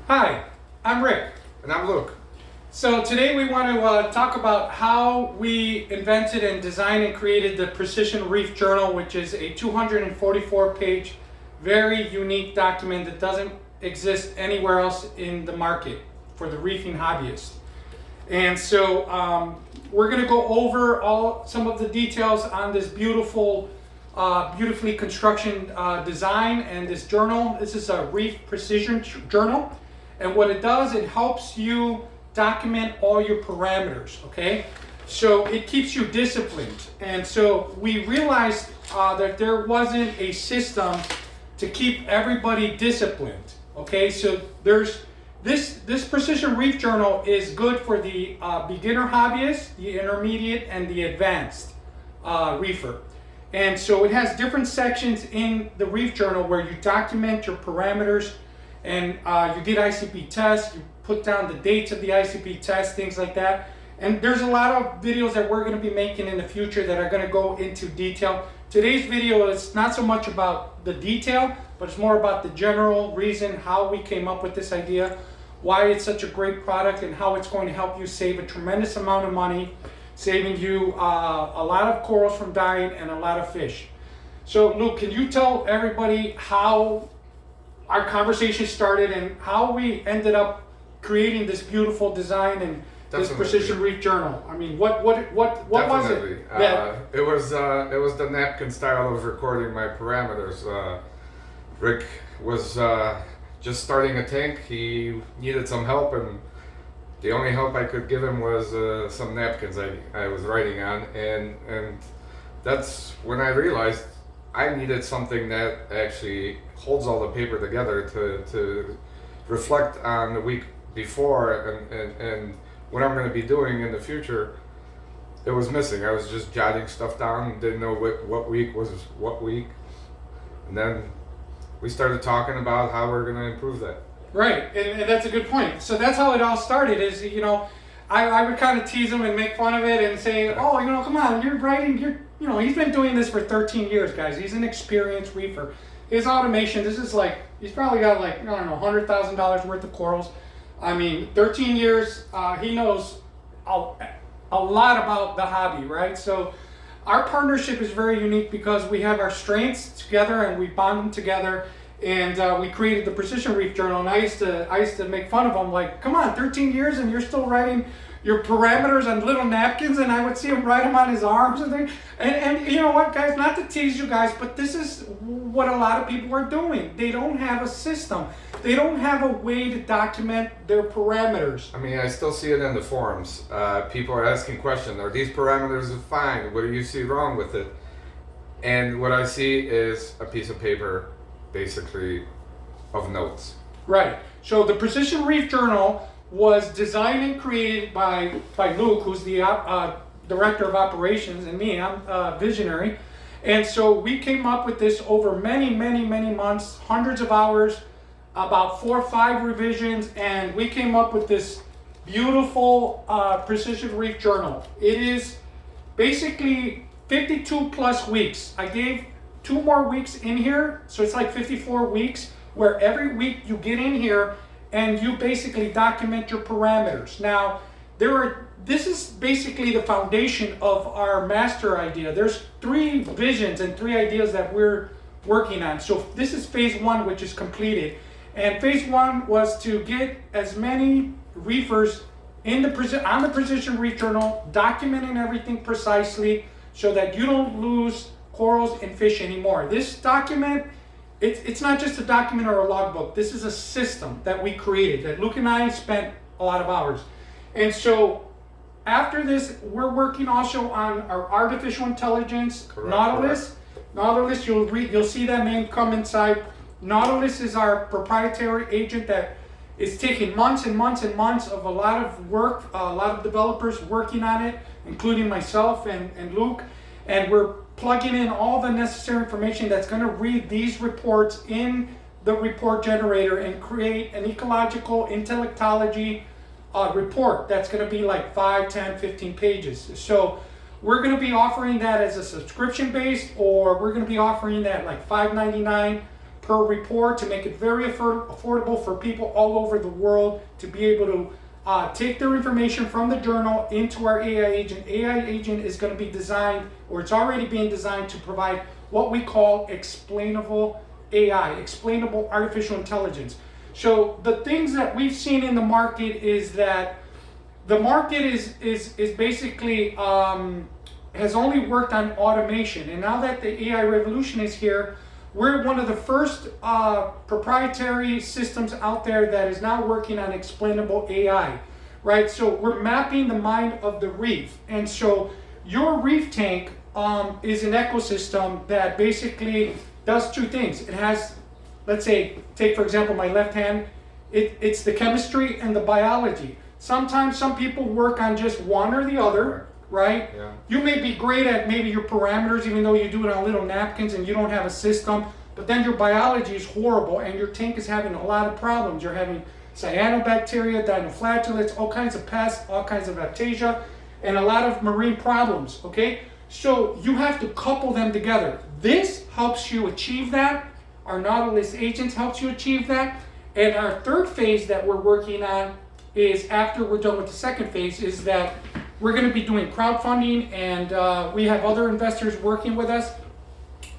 Hi, I'm Rick. And I'm Luke. So today we want to talk about how we invented and designed and created the Precision Reef Journal, which is a 244-page, very unique document that doesn't exist anywhere else in the market for the reefing hobbyist. And so we're going to go over some of the details on this beautifully construction design and this journal. This is a Reef Precision Journal. And what it does, it helps you document all your parameters, okay? So it keeps you disciplined. And so we realized that there wasn't a system to keep everybody disciplined, okay? So there's this Precision Reef Journal is good for the beginner hobbyist, the intermediate, and the advanced reefer. And so it has different sections in the Reef Journal where you document your parameters, and you did ICP tests, you put down the dates of the ICP tests, things like that. And there's a lot of videos that we're going to be making in the future that are going to go into detail. Today's video is not so much about the detail, but it's more about the general reason how we came up with this idea, why it's such a great product, and how it's going to help you save a tremendous amount of money, saving you a lot of corals from dying and a lot of fish. So Luke, can you tell everybody how our conversation started and how we ended up creating this beautiful design and this Precision Reef Journal? I mean, what was it? It was the napkin style of recording my parameters. Rick was just starting a tank. He needed some help, and the only help I could give him was some napkins I was writing on, and that's when I realized I needed something that actually holds all the paper together to reflect on the week before and what I'm going to be doing in the future. It was missing. I was just jotting stuff down, didn't know what week was what week. And then we started talking about how we're going to improve that. Right, and that's a good point. So that's how it all started is, you know, I would kind of tease him and make fun of it and say, oh, you know, come on, you're writing, you know, he's been doing this for 13 years, guys. He's an experienced reefer. His automation, this is like, he's probably got like, I don't know, $100,000 worth of corals. I mean, 13 years, he knows a lot about the hobby, right? So our partnership is very unique because we have our strengths together and we bond them together. And we created the Precision Reef Journal, and I used to make fun of him, like, come on, 13 years and you're still writing your parameters on little napkins, and I would see him write them on his arms and things. And you know what, guys, not to tease you guys, but this is what a lot of people are doing. They don't have a system. They don't have a way to document their parameters. I mean, I still see it in the forums. People are asking questions, are these parameters fine? What do you see wrong with it? And what I see is a piece of paper, basically, of notes. Right. So the Precision Reef Journal was designed and created by Luke, who's the director of operations, and me. I'm a visionary. And so we came up with this over many months, hundreds of hours, about 4 or 5 revisions, and we came up with this beautiful Precision Reef Journal. It is basically 52 plus weeks. I gave 2 more weeks in here, so it's like 54 weeks, where every week you get in here and you basically document your parameters. Now, this is basically the foundation of our master idea. There's 3 visions and 3 ideas that we're working on. So this is phase 1, which is completed. And phase 1 was to get as many reefers on the Precision Reef Journal, documenting everything precisely so that you don't lose corals and fish anymore. This document, it's not just a document or a logbook. This is a system that we created, that Luke and I spent a lot of hours. And so after this, we're working also on our artificial intelligence, Nautilus. Nautilus, you'll see that name come inside. Nautilus is our proprietary agent that is taking months and months and months of a lot of work, a lot of developers working on it, including myself and Luke. And we're plugging in all the necessary information that's going to read these reports in the report generator and create an ecological Intellectology report that's going to be like 5, 10, 15 pages. So we're going to be offering that as a subscription based, or we're going to be offering that like $5.99 per report to make it very affordable for people all over the world to be able to take their information from the journal into our AI agent. AI agent is going to be designed, or it's already being designed, to provide what we call explainable AI, explainable artificial intelligence. So the things that we've seen in the market is that the market is basically has only worked on automation, and now that the AI revolution is here, we're one of the first proprietary systems out there that is now working on explainable AI, right? So we're mapping the mind of the reef, and so your reef tank is an ecosystem that basically does two things. It has, let's say, take for example my left hand, it's the chemistry and the biology. Sometimes some people work on just one or the other, right? Yeah. You may be great at maybe your parameters, even though you do it on little napkins and you don't have a system, but then your biology is horrible and your tank is having a lot of problems. You're having cyanobacteria, dinoflagellates, all kinds of pests, all kinds of aptasia, and a lot of marine problems, okay? So you have to couple them together. This helps you achieve that. Our Nautilus agent helps you achieve that. And our third phase that we're working on is, after we're done with the second phase, is that we're going to be doing crowdfunding, and we have other investors working with us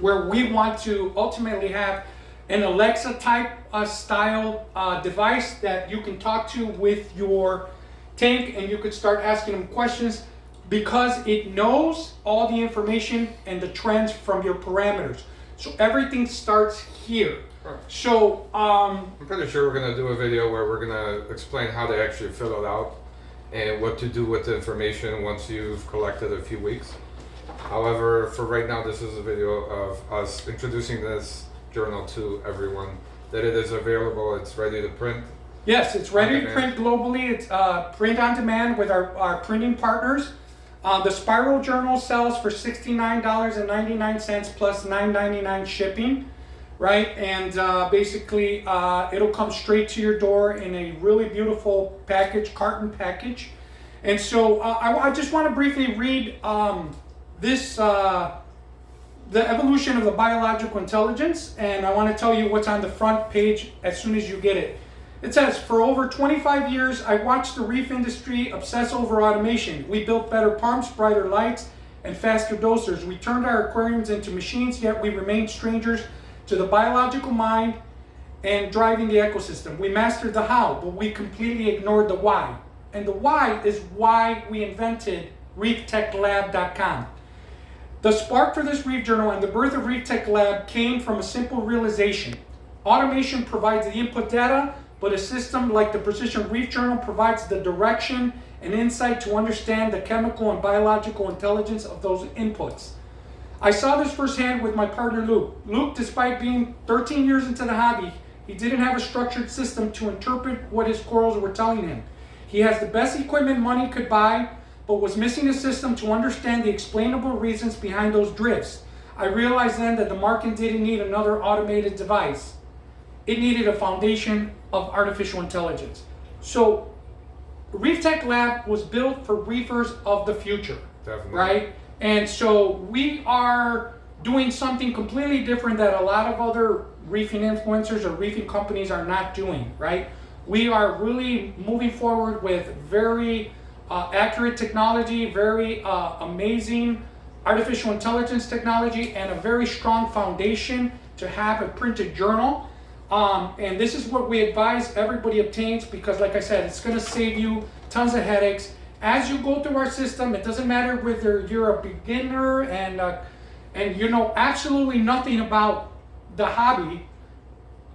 where we want to ultimately have an Alexa type style device that you can talk to with your tank, and you could start asking them questions because it knows all the information and the trends from your parameters. So everything starts here. Right. So I'm pretty sure we're going to do a video where we're going to explain how to actually fill it out and what to do with the information once you've collected a few weeks. However, for right now, this is a video of us introducing this journal to everyone, that it is available, it's ready to print. yes, it's ready to print globally. It's print on demand with our printing partners. The Spiral Journal sells for $69.99 plus $9.99 shipping, right? And basically, it'll come straight to your door in a really beautiful package, carton package. And so I just want to briefly read the evolution of the biological intelligence, and I want to tell you what's on the front page as soon as you get it. It says, for over 25 years, I watched the reef industry obsess over automation. We built better pumps, brighter lights, and faster dosers. We turned our aquariums into machines, yet we remained strangers to the biological mind and driving the ecosystem. We mastered the how, but we completely ignored the why. And the why is why we invented ReefTekLab.com. The spark for this Reef Journal and the birth of Reef Tech Lab came from a simple realization. Automation provides the input data, but a system like the Precision Reef Journal provides the direction and insight to understand the chemical and biological intelligence of those inputs. I saw this firsthand with my partner Luke. Luke, despite being 13 years into the hobby, he didn't have a structured system to interpret what his corals were telling him. He has the best equipment money could buy, but was missing a system to understand the explainable reasons behind those drifts. I realized then that the market didn't need another automated device. It needed a foundation of artificial intelligence. So Reef Tech Lab was built for reefers of the future. Definitely. Right? And so we are doing something completely different that a lot of other reefing influencers or reefing companies are not doing, right? We are really moving forward with very accurate technology, very amazing artificial intelligence technology, and a very strong foundation to have a printed journal. And this is what we advise everybody obtains, because like I said, it's going to save you tons of headaches. As you go through our system, it doesn't matter whether you're a beginner and you know absolutely nothing about the hobby.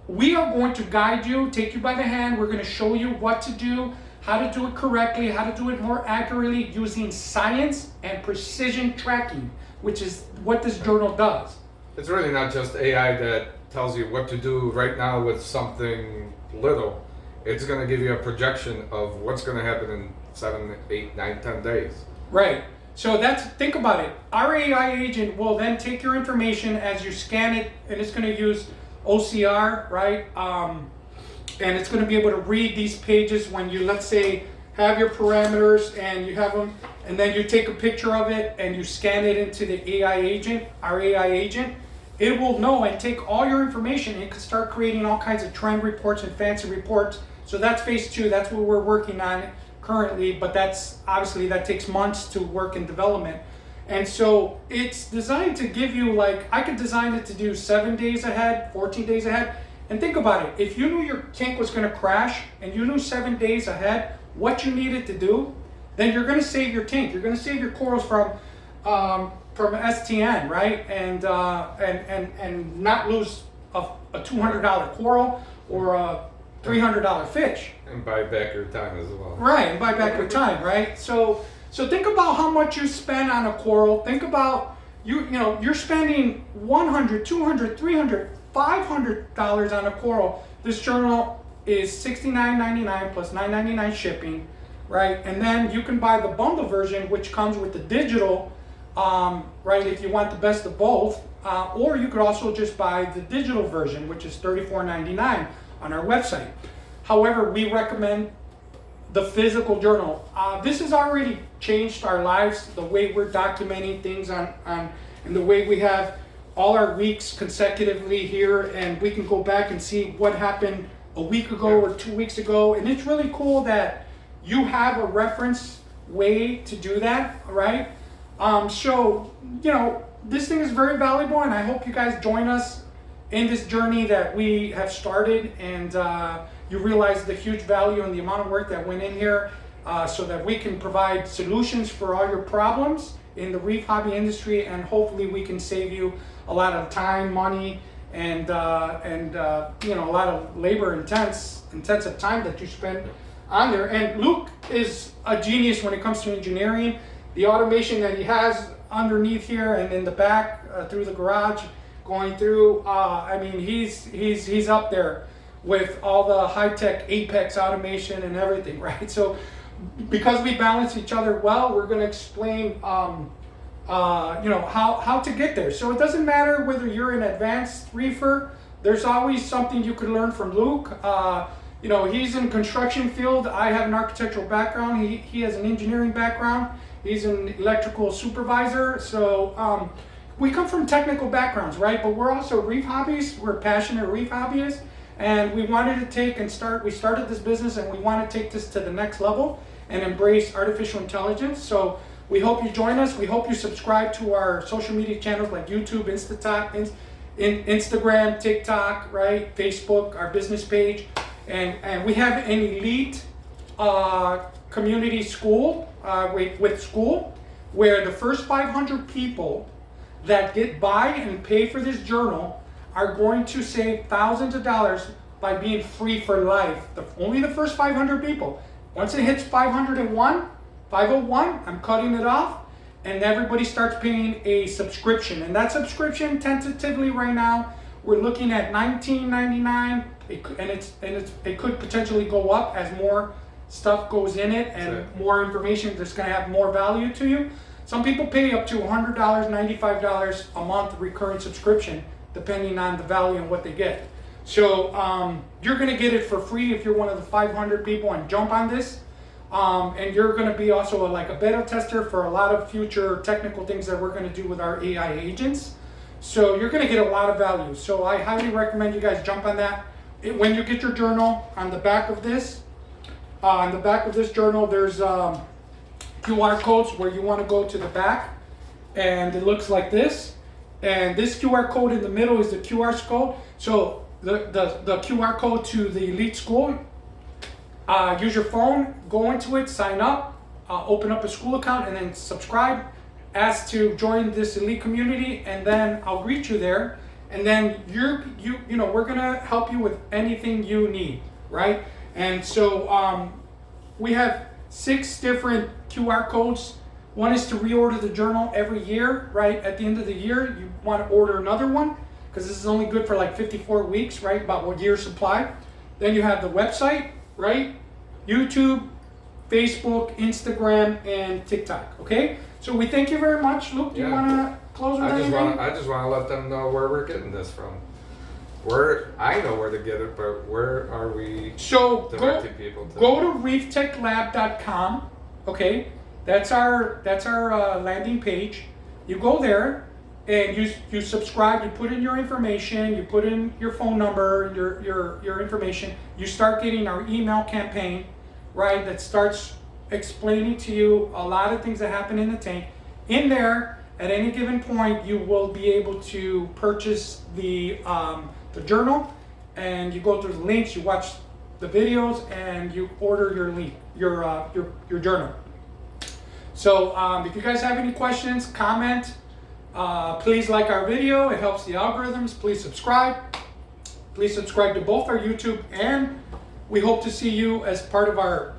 We are going to guide you, take you by the hand. We're going to show you what to do, how to do it correctly, how to do it more accurately using science and precision tracking, which is what this journal does. It's really not just AI that tells you what to do right now with something little. It's going to give you a projection of what's going to happen in 7, 8, 9, 10 days. Right. So think about it. Our AI agent will then take your information as you scan it, and it's going to use OCR, right? And it's going to be able to read these pages when you, let's say, have your parameters and you have them, and then you take a picture of it and you scan it into the AI agent, our AI agent, it will know and take all your information and it can start creating all kinds of trend reports and fancy reports. So that's phase 2. That's what we're working on currently, but that's obviously that takes months to work in development. And so it's designed to give you, like, I could design it to do 7 days ahead, 14 days ahead. And think about it. If you knew your tank was going to crash and you knew 7 days ahead what you needed to do, then you're going to save your tank. You're going to save your corals from STN, right? And not lose a $200 coral or a $300 fish. And buy back your time as well. Right, and buy back your time, right? So think about how much you spend on a coral. Think about you're spending $100, $200, $300, $500 on a coral. This journal is $69.99 plus $9.99 shipping, right? And then you can buy the bundle version, which comes with the digital, right? If you want the best of both, or you could also just buy the digital version, which is $34.99 on our website. However, we recommend the physical journal. This has already changed our lives, the way we're documenting things and the way we have all our weeks consecutively here, and we can go back and see what happened a week ago or 2 weeks ago. And it's really cool that you have a reference way to do that, right? So, this thing is very valuable, and I hope you guys join us in this journey that we have started, and you realize the huge value and the amount of work that went in here so that we can provide solutions for all your problems in the reef hobby industry, and hopefully we can save you a lot of time, money, and a lot of labor intensive time that you spend on there. And Luke is a genius when it comes to engineering. The automation that he has underneath here and in the back through the garage going through, he's up there with all the high-tech Apex automation and everything, right? So because we balance each other well, we're going to explain how to get there. So it doesn't matter whether you're an advanced reefer. There's always something you could learn from Luke. He's in construction field. I have an architectural background. He has an engineering background. He's an electrical supervisor. So we come from technical backgrounds, right? But we're also reef hobbyists. We're passionate reef hobbyists. And we wanted to we started this business, and we want to take this to the next level and embrace artificial intelligence. So we hope you join us. We hope you subscribe to our social media channels like YouTube, Instagram, TikTok, right? Facebook, our business page. And we have an elite community school, with school, where the first 500 people that buy and pay for this journal are going to save thousands of dollars by being free for life. Only the first 500 people. Once it hits 501, I'm cutting it off, and everybody starts paying a subscription. And that subscription, tentatively right now, we're looking at $19.99. It could potentially go up as more stuff goes in it and more information that's going to have more value to you. Some people pay up to $100, $95 a month recurring subscription, depending on the value and what they get. So you're going to get it for free if you're one of the 500 people and jump on this. And you're going to be also a beta tester for a lot of future technical things that we're going to do with our AI agents. So you're going to get a lot of value. So I highly recommend you guys jump on that. When you get your journal, on the back of this journal, there's QR codes where you want to go to the back, and it looks like this. And this QR code in the middle is the QR code. So the QR code to the elite school. Use your phone, go into it, sign up, open up a school account, and then subscribe. Ask to join this elite community, and then I'll greet you there. And then we're gonna help you with anything you need, right? And so we have 6 different QR codes. One is to reorder the journal every year, right? At the end of the year, you want to order another one because this is only good for 54 weeks, right? About 1 year's supply. Then you have the website, right? YouTube, Facebook, Instagram, and TikTok. Okay. So we thank you very much, Luke. Do you want to close with anything? I just want to let them know where we're getting this from. I know where to get it, but where are we directing people to? Go to ReefTekLab.com. Okay, that's our landing page. You go there, and you subscribe, you put in your information, you put in your phone number, your information, you start getting our email campaign, right, that starts explaining to you a lot of things that happen in the tank. In there, at any given point, you will be able to purchase the journal, and you go through the links, you watch the videos, and you order your journal. So if you guys have any questions, comment. Please like our video, it helps the algorithms. Please subscribe. Please subscribe to both our YouTube, and we hope to see you as part of our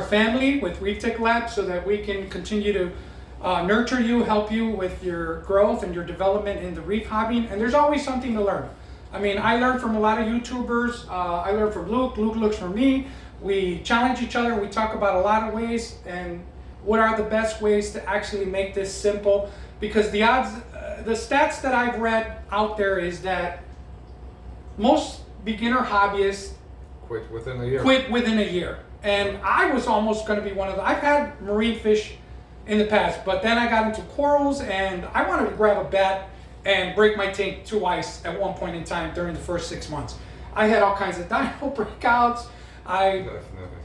family with Reef Tech Lab, so that we can continue to nurture you, help you with your growth and your development in the reef hobby. And there's always something to learn. I mean, I learned from a lot of YouTubers. I learned from Luke looks from me. We challenge each other. We talk about a lot of ways and what are the best ways to actually make this simple. Because the odds, the stats that I've read out there is that most beginner hobbyists Quit within a year. Quit within a year. And I was almost going to be one of them. I've had marine fish in the past, but then I got into corals, and I wanted to grab a bat and break my tank to ice at one point in time during the first 6 months. I had all kinds of dino breakouts. I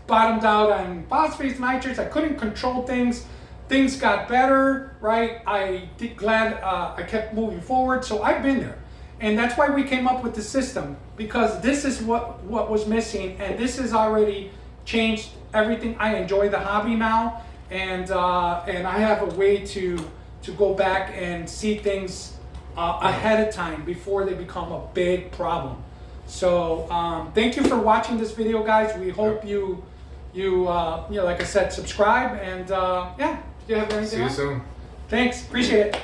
bottomed out on phosphates, nitrates. I couldn't control things. Things got better, right? I kept moving forward. So I've been there. And that's why we came up with the system, because this is what was missing, and this has already changed everything. I enjoy the hobby now, and I have a way to go back and see things ahead of time before they become a big problem. So thank you for watching this video, guys. We hope you like I said, subscribe, and yeah, do you have anything else? See you soon. Thanks, appreciate it.